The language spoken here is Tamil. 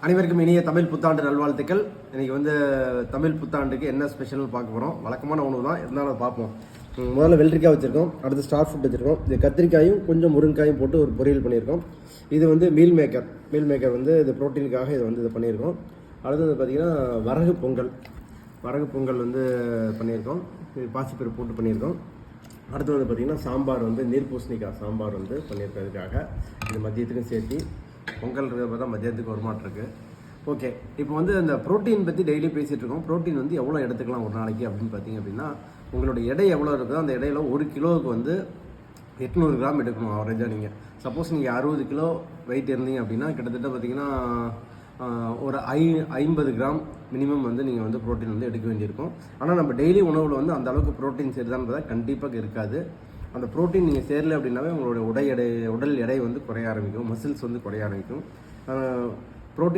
அனைவருக்கும் இனிய தமிழ் புத்தாண்டு நல்வாழ்த்துக்கள். இன்னைக்கு வந்து தமிழ் புத்தாண்டுக்கு என்ன ஸ்பெஷல்னு பார்க்க போகிறோம். வழக்கமான உணவு தான், இருந்தாலும் பார்ப்போம். முதல்ல வெள்ளரிக்காய் வச்சுருக்கோம், அடுத்து ஸ்டார் ஃபுட் வச்சுருக்கோம். இது கத்திரிக்காயும் கொஞ்சம் முருங்காயும் போட்டு ஒரு பொரியல் பண்ணியிருக்கோம். இது வந்து மீல் மேக்கர் வந்து இது ப்ரோட்டீனுக்காக இது பண்ணியிருக்கோம். அடுத்து வந்து பார்த்திங்கன்னா வரகு பொங்கல் வந்து பண்ணியிருக்கோம். இது பாசிப்பருப்பு போட்டு பண்ணியிருக்கோம். அடுத்து வந்து பார்த்திங்கன்னா சாம்பார் வந்து நீர்பூசணிக்காய் சாம்பார் வந்து பண்ணியிருக்கிறதுக்காக இது மதியத்துக்கும் சேர்த்து பொங்கல் இருக்கிறப்ப தான் மதியத்துக்கு வருமாட்டிருக்கு. ஓகே, இப்போ வந்து அந்த ப்ரோட்டீன் பற்றி டெய்லி பேசிகிட்டு இருக்கோம். ப்ரோட்டீன் வந்து எவ்வளோ எடுத்துக்கலாம் ஒரு நாளைக்கு அப்படின்னு பார்த்தீங்க அப்படின்னா, உங்களோட எடை எவ்வளோ இருக்குதோ அந்த இடையில 1 கிலோவுக்கு வந்து 800 கிராம் எடுக்கணும் ஆவரேஜாக. நீங்கள் சப்போஸ் நீங்கள் 60 கிலோ வெயிட் இருந்தீங்க அப்படின்னா கிட்டத்தட்ட பார்த்தீங்கன்னா ஒரு 50 கிராம் மினிமம் வந்து நீங்கள் வந்து ப்ரோட்டீன் வந்து எடுக்க வேண்டியிருக்கும். ஆனால் நம்ம டெய்லி உணவில் வந்து அந்த அளவுக்கு ப்ரோட்டீன் சேருதான்னு பார்த்தா கண்டிப்பாக இருக்காது. அந்த ப்ரோட்டீன் நீங்கள் சேரலை அப்படின்னாவே உங்களுடைய உடல் எடை வந்து குறைய ஆரம்பிக்கும், மசில்ஸ் வந்து குறைய ஆரம்பிக்கும்.